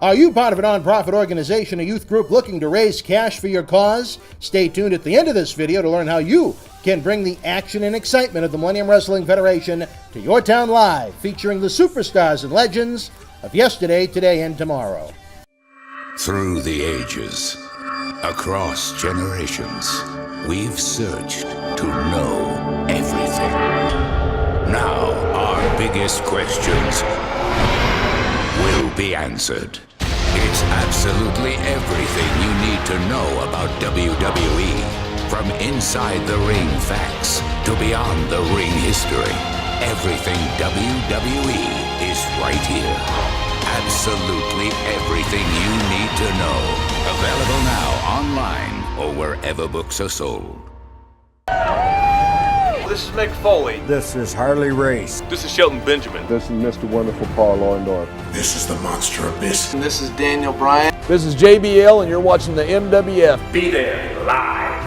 Are you part of a nonprofit organization, a youth group looking to raise cash for your cause? Stay tuned at the end of this video to learn how you can bring the action and excitement of the Millennium Wrestling Federation to your town live, featuring the superstars and legends of yesterday, today, and tomorrow. Through the ages, across generations, we've searched to know everything. Now, our biggest questions will be answered. It's absolutely everything you need to know about WWE. From inside the ring facts to beyond the ring history. Everything WWE is right here. Absolutely everything you need to know. Available now online or wherever books are sold. This is Mick Foley. This is Harley Race. This is Shelton Benjamin. This is Mr. Wonderful Paul Orndorff. This is the Monster Abyss. And this is Daniel Bryan. This is JBL, and you're watching the MWF. Be there live.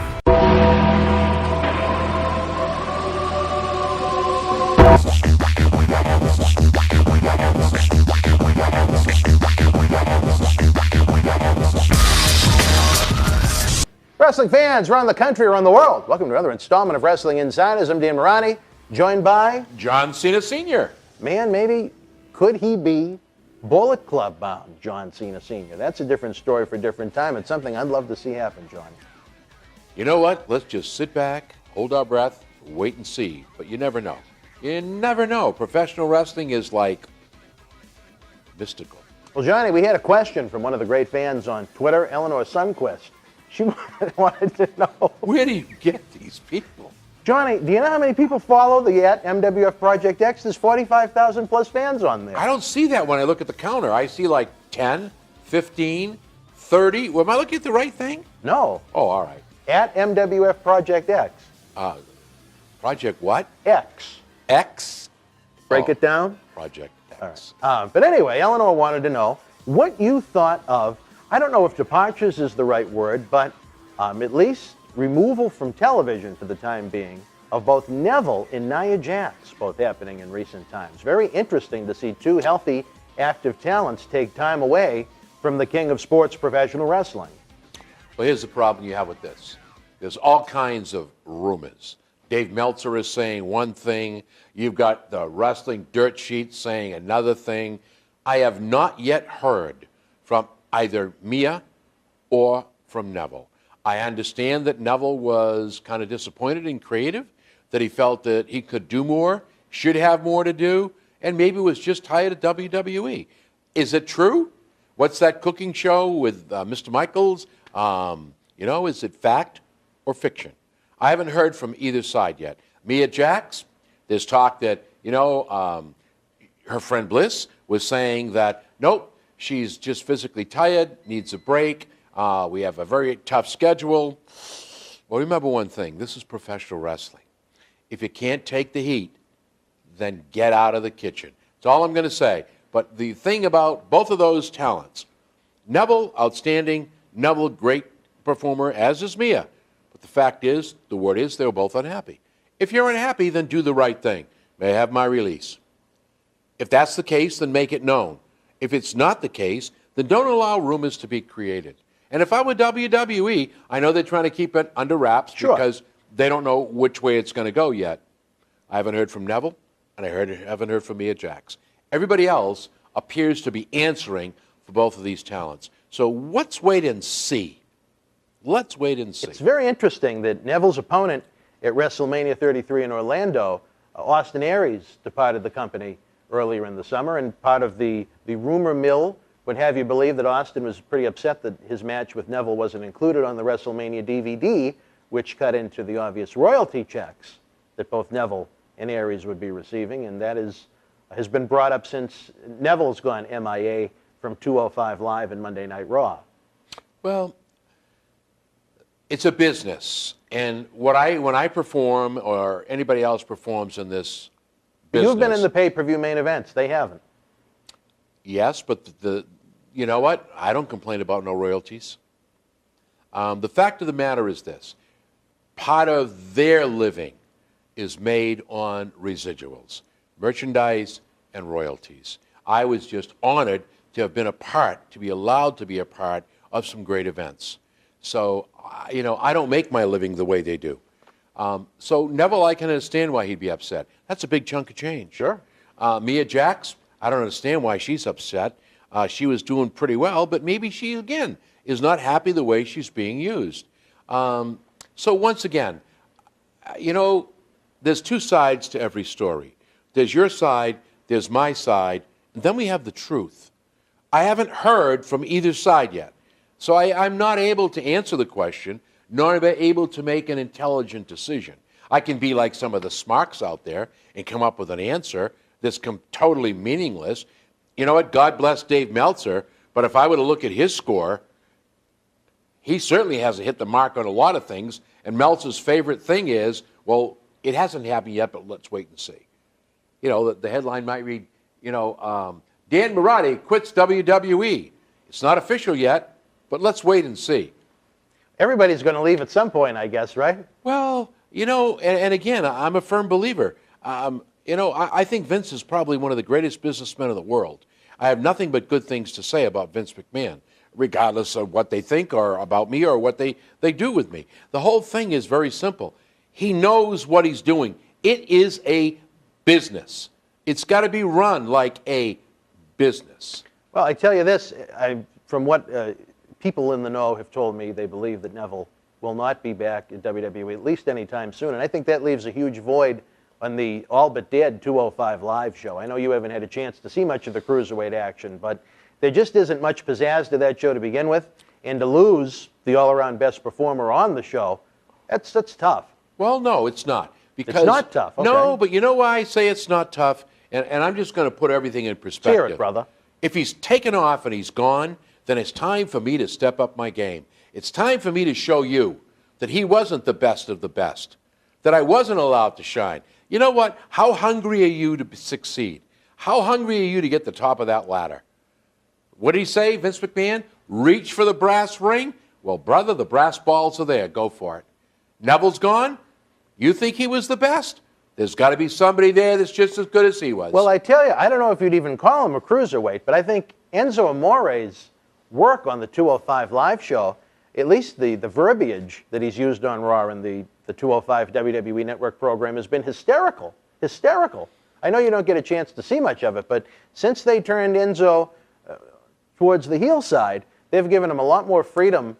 Wrestling fans around the country, around the world, welcome to another installment of Wrestling Insiders. I'm Dan Marani, joined by John Cena Sr. Man, maybe could he be Bullet Club bound John Cena Sr.? That's a different story for a different time. It's something I'd love to see happen, John. You know what? Let's just sit back, hold our breath, wait and see. But you never know. You never know. Professional wrestling is like mystical. Well, Johnny, we had a question from one of the great fans on Twitter, Eleanor Sunquist. She wanted to know. Where do you get these people? Johnny, do you know how many people follow the MWF Project X? There's 45,000 plus fans on there. I don't see that when I look at the counter. I see like 10, 15, 30. Well, am I looking at the right thing? No. Oh, all right. At MWF Project X. Project what? X. X? Break it down? Project X. All right. But anyway, Eleanor wanted to know what you thought of, I don't know if departures is the right word, but at least removal from television for the time being of both Neville and Nia Jax, both happening in recent times. Very interesting to see two healthy, active talents take time away from the king of sports, professional wrestling. Well, here's the problem you have with this. There's all kinds of rumors. Dave Meltzer is saying one thing. You've got the wrestling dirt sheet saying another thing. I have not yet heard from either Mia or from Neville. I understand that Neville was kind of disappointed in creative, that he felt that he could do more, should have more to do, and maybe was just tired of WWE. Is it true? What's that cooking show with Mr. Michaels? Is it fact or fiction? I haven't heard from either side yet. Nia Jax, there's talk that, her friend Bliss was saying that, nope, she's just physically tired, needs a break. We have a very tough schedule. Well, remember one thing. This is professional wrestling. If you can't take the heat, then get out of the kitchen. That's all I'm going to say. But the thing about both of those talents, Neville, outstanding. Neville, great performer, as is Mia. But the fact is, the word is, they were both unhappy. If you're unhappy, then do the right thing. May I have my release? If that's the case, then make it known. If it's not the case, then don't allow rumors to be created. And if I were WWE, I know they're trying to keep it under wraps because they don't know which way it's going to go yet. I haven't heard from Neville, and I haven't heard from Nia Jax. Everybody else appears to be answering for both of these talents. So let's wait and see. Let's wait and see. It's very interesting that Neville's opponent at WrestleMania 33 in Orlando, Austin Aries, departed the company earlier in the summer, and part of the rumor mill would have you believe that Austin was pretty upset that his match with Neville wasn't included on the WrestleMania DVD, which cut into the obvious royalty checks that both Neville and Aries would be receiving, and that has been brought up since Neville's gone MIA from 205 Live and Monday Night Raw. Well, it's a business, and when I perform or anybody else performs in this business, you've been in the pay-per-view main events. They haven't. Yes, but you know what? I don't complain about no royalties. The fact of the matter is this. Part of their living is made on residuals, merchandise, and royalties. I was just honored to have been a part, to be allowed to be a part of some great events. So, I don't make my living the way they do. So Neville, I can understand why he'd be upset. That's a big chunk of change. Sure. Nia Jax, I don't understand why she's upset. She was doing pretty well, but maybe she, again, is not happy the way she's being used. So once again, there's two sides to every story. There's your side, there's my side, and then we have the truth. I haven't heard from either side yet. So I'm not able to answer the question, nor am I able to make an intelligent decision. I can be like some of the smarks out there and come up with an answer that's totally meaningless. You know what? God bless Dave Meltzer, but if I were to look at his score, he certainly hasn't hit the mark on a lot of things, and Meltzer's favorite thing is, well, it hasn't happened yet, but let's wait and see. The headline might read, Dan Marotti quits WWE. It's not official yet, but let's wait and see. Everybody's going to leave at some point, I guess, right? Well, and again, I'm a firm believer. I think Vince is probably one of the greatest businessmen in the world. I have nothing but good things to say about Vince McMahon, regardless of what they think or about me or what they do with me. The whole thing is very simple. He knows what he's doing. It is a business. It's got to be run like a business. Well, I tell you this, from what people in the know have told me, they believe that Neville will not be back at WWE at least anytime soon. And I think that leaves a huge void on the all but dead 205 Live show. I know you haven't had a chance to see much of the Cruiserweight action, but there just isn't much pizzazz to that show to begin with. And to lose the all-around best performer on the show, that's tough. Well, no, it's not. Because, it's not tough. Okay. No, but you know why I say it's not tough? And I'm just going to put everything in perspective. Hear it, brother. If he's taken off and he's gone, then it's time for me to step up my game. It's time for me to show you that he wasn't the best of the best, that I wasn't allowed to shine. You know what? How hungry are you to succeed? How hungry are you to get the top of that ladder? What did he say, Vince McMahon? Reach for the brass ring? Well, brother, the brass balls are there. Go for it. Neville's gone? You think he was the best? There's got to be somebody there that's just as good as he was. Well, I tell you, I don't know if you'd even call him a cruiserweight, but I think Enzo Amore's work on the 205 Live show, at least the verbiage that he's used on Raw and the 205 WWE Network program has been hysterical. Hysterical. I know you don't get a chance to see much of it, but since they turned Enzo towards the heel side, they've given him a lot more freedom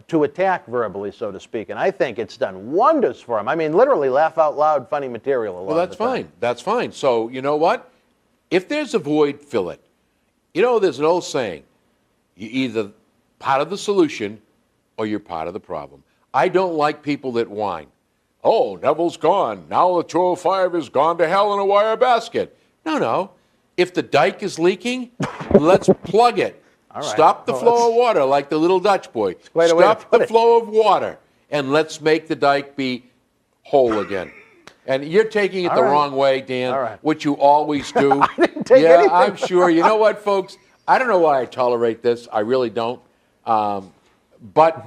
to attack verbally, so to speak. And I think it's done wonders for him. I mean, literally laugh out loud, funny material a lot. Well, that's fine. That's fine. So, you know what? If there's a void, fill it. There's an old saying, you're either part of the solution or you're part of the problem. I don't like people that whine. Oh, Neville's gone. Now the 205 has gone to hell in a wire basket. No. If the dike is leaking, let's plug it. All right. Stop the flow of water like the little Dutch boy. Stop the flow of water, and let's make the dike be whole again. And you're taking it the wrong way, Dan, which you always do. I didn't take anything. I'm sure. You know what, folks? I don't know why I tolerate this. I really don't. But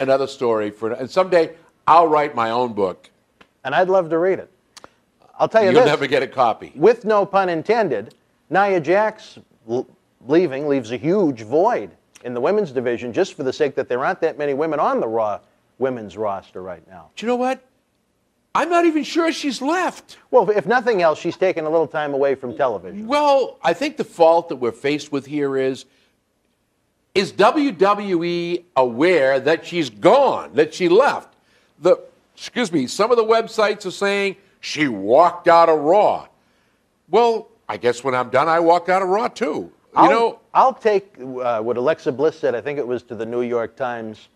another story and someday I'll write my own book. And I'd love to read it. I'll tell you You'll this. never get a copy. With no pun intended, Nia Jax leaves a huge void in the women's division just for the sake that there aren't that many women on the Raw women's roster right now. Do you know what? I'm not even sure she's left. Well, if nothing else, she's taken a little time away from television. Well, I think the fault that we're faced with here is WWE aware that she's gone, that she left? Some of the websites are saying she walked out of Raw. Well, I guess when I'm done, I walk out of Raw too. I'll take what Alexa Bliss said, I think it was to the New York Times,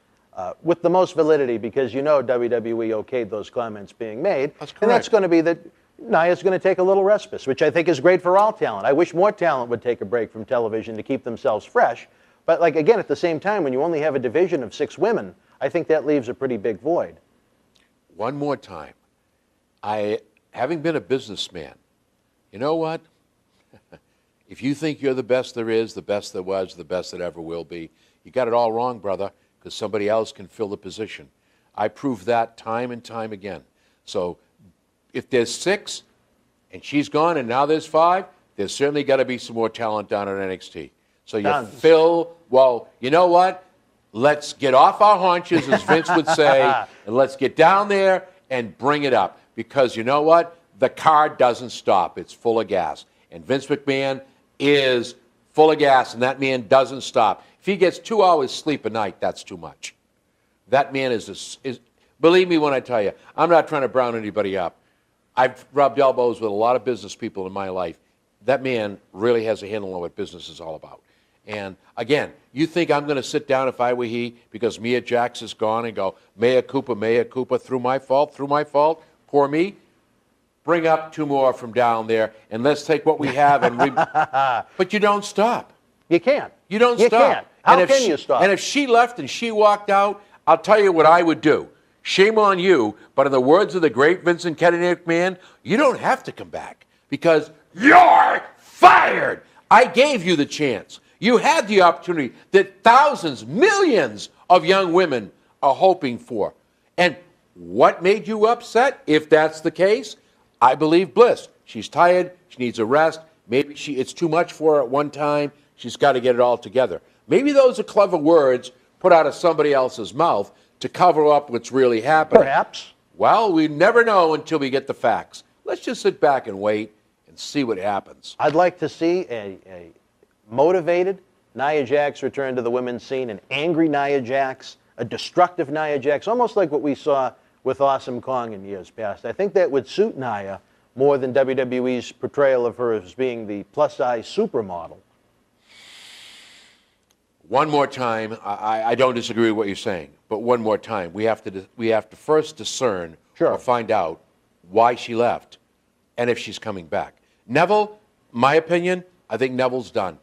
with the most validity, because WWE okayed those comments being made. That's correct. And that's going to be that Nia's going to take a little respite, which I think is great for all talent. I wish more talent would take a break from television to keep themselves fresh. But again, at the same time, when you only have a division of 6 women, I think that leaves a pretty big void. One more time. Having been a businessman, you know what? If you think you're the best there is, the best there was, the best that ever will be, you got it all wrong, brother, because somebody else can fill the position. I proved that time and time again. So if there's 6 and she's gone and now there's 5, there's certainly got to be some more talent down at NXT. So you Tons. fill, well, you know what? Let's get off our haunches, as Vince would say, and let's get down there and bring it up. Because you know what? The car doesn't stop. It's full of gas. And Vince McMahon is full of gas, and that man doesn't stop. If he gets 2 hours sleep a night, that's too much. That man is believe me when I tell you, I'm not trying to brown anybody up. I've rubbed elbows with a lot of business people in my life. That man really has a handle on what business is all about. And again, you think I'm going to sit down if I were he because Nia Jax is gone and go, mea culpa, through my fault, poor me? Bring up 2 more from down there, and let's take what we have. But you don't stop. You can't. You don't you stop. Can't. How can you stop? And if she left and she walked out, I'll tell you what I would do. Shame on you, but in the words of the great Vincent Kennedy McMahon, you don't have to come back because you're fired. I gave you the chance. You had the opportunity that thousands, millions of young women are hoping for. And what made you upset, if that's the case? I believe Bliss. She's tired. She needs a rest. Maybe it's too much for her at one time. She's got to get it all together. Maybe those are clever words put out of somebody else's mouth to cover up what's really happening. Perhaps. Well, we never know until we get the facts. Let's just sit back and wait and see what happens. I'd like to see a motivated Nia Jax return to the women's scene, an angry Nia Jax, a destructive Nia Jax, almost like what we saw with Awesome Kong in years past. I think that would suit Nia more than WWE's portrayal of her as being the plus-size supermodel. One more time, I don't disagree with what you're saying, but one more time, we have to first discern or find out why she left and if she's coming back. Neville, my opinion, I think Neville's done.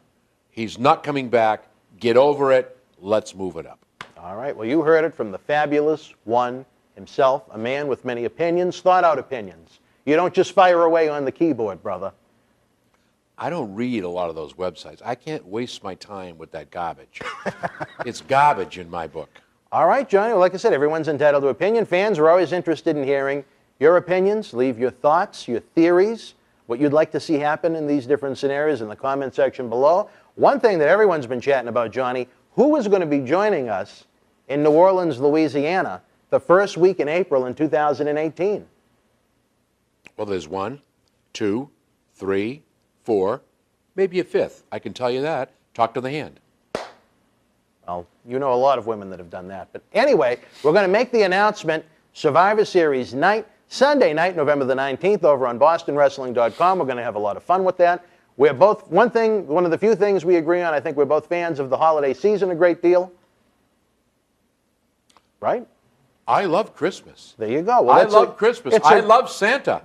He's not coming back. Get over it. Let's move it up. All right. Well, you heard it from the fabulous one himself, a man with many opinions, thought-out opinions. You don't just fire away on the keyboard, brother. I don't read a lot of those websites. I can't waste my time with that garbage. It's garbage in my book. All right, Johnny. Well, like I said, everyone's entitled to opinion. Fans are always interested in hearing your opinions. Leave your thoughts, your theories, what you'd like to see happen in these different scenarios in the comment section below. One thing that everyone's been chatting about, Johnny, who is going to be joining us in New Orleans, Louisiana, the first week in April in 2018? Well, there's 1, 2, 3, 4, maybe a 5th. I can tell you that. Talk to the hand. Well, you know a lot of women that have done that. But anyway, we're going to make the announcement Survivor Series night, Sunday night, November the 19th, over on BostonWrestling.com. We're going to have a lot of fun with that. We're both, one of the few things we agree on, I think we're both fans of the holiday season a great deal. Right? I love Christmas. There you go. Well, I love Christmas. I love Santa.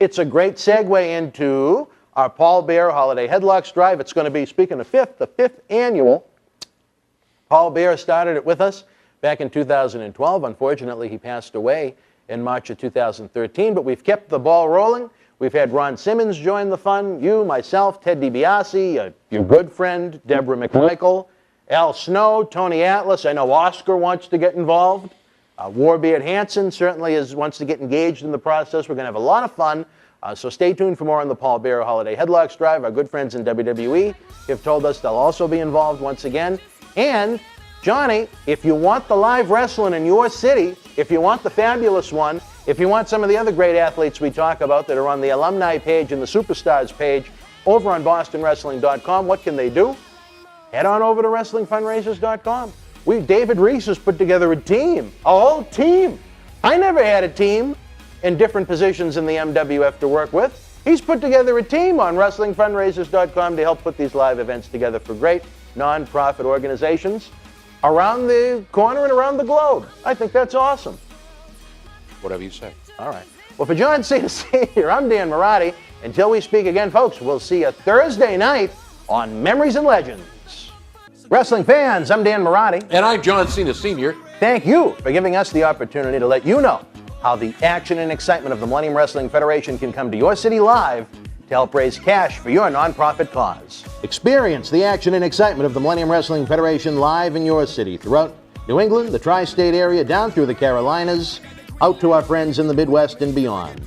It's a great segue into our Paul Bear Holiday Headlocks Drive. It's going to be, speaking of the 5th annual. Paul Bear started it with us back in 2012. Unfortunately, he passed away in March of 2013, but we've kept the ball rolling. We've had Ron Simmons join the fun, you, myself, Ted DiBiase, your good friend, Deborah McMichael, Al Snow, Tony Atlas. I know Oscar wants to get involved. Warbeard Hanson certainly wants to get engaged in the process. We're going to have a lot of fun. So stay tuned for more on the Paul Bear Holiday Headlocks Drive. Our good friends in WWE have told us they'll also be involved once again. And, Johnny, if you want the live wrestling in your city, if you want the fabulous one, if you want some of the other great athletes we talk about that are on the alumni page and the superstars page over on BostonWrestling.com, what can they do? Head on over to WrestlingFundraisers.com. David Reese has put together a team, a whole team. I never had a team in different positions in the MWF to work with. He's put together a team on WrestlingFundraisers.com to help put these live events together for great non-profit organizations around the corner and around the globe. I think that's awesome. Whatever you say. All right. Well, for John Cena Sr., I'm Dan Marotti. Until we speak again, folks, we'll see you Thursday night on Memories and Legends. Wrestling fans, I'm Dan Marotti. And I'm John Cena Sr. Thank you for giving us the opportunity to let you know how the action and excitement of the Millennium Wrestling Federation can come to your city live to help raise cash for your nonprofit cause. Experience the action and excitement of the Millennium Wrestling Federation live in your city throughout New England, the tri-state area, down through the Carolinas, out to our friends in the Midwest and beyond.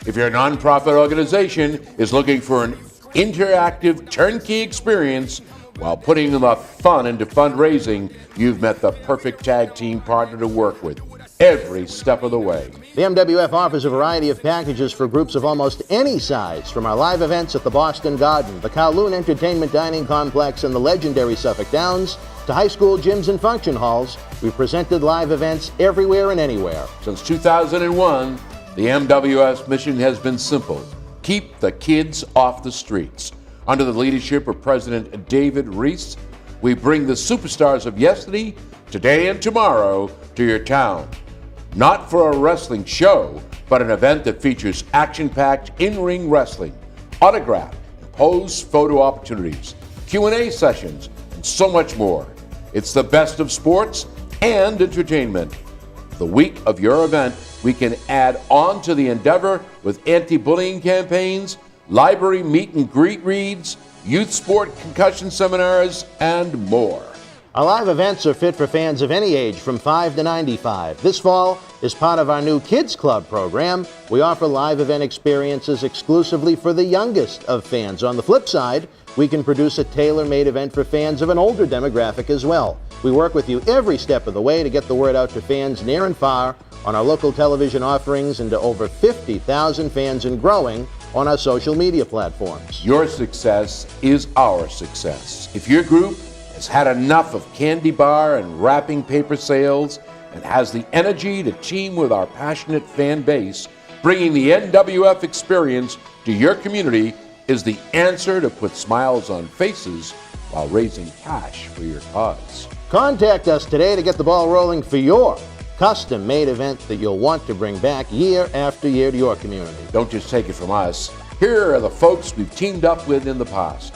If your nonprofit organization is looking for an interactive, turnkey experience while putting the fun into fundraising, you've met the perfect tag team partner to work with every step of the way. The MWF offers a variety of packages for groups of almost any size, from our live events at the Boston Garden, the Kowloon Entertainment Dining Complex, and the legendary Suffolk Downs, to high school gyms and function halls. We've presented live events everywhere and anywhere. Since 2001, the MWF's mission has been simple: keep the kids off the streets. Under the leadership of President David Reese, we bring the superstars of yesterday, today, and tomorrow to your town. Not for a wrestling show, but an event that features action-packed in-ring wrestling, autograph and pose photo opportunities, Q&A sessions, and so much more. It's the best of sports and entertainment. The week of your event, we can add on to the endeavor with anti-bullying campaigns, library meet and greet reads, youth sport concussion seminars, and more. Our live events are fit for fans of any age from 5 to 95. This fall is part of our new Kids Club program. We offer live event experiences exclusively for the youngest of fans. On the flip side, we can produce a tailor-made event for fans of an older demographic as well. We work with you every step of the way to get the word out to fans near and far on our local television offerings and to over 50,000 fans and growing on our social media platforms. Your success is our success. If your group has had enough of candy bar and wrapping paper sales and has the energy to team with our passionate fan base, bringing the NWF experience to your community is the answer to put smiles on faces while raising cash for your cause. Contact us today to get the ball rolling for your custom-made event that you'll want to bring back year after year to your community. Don't just take it from us. Here are the folks we've teamed up with in the past: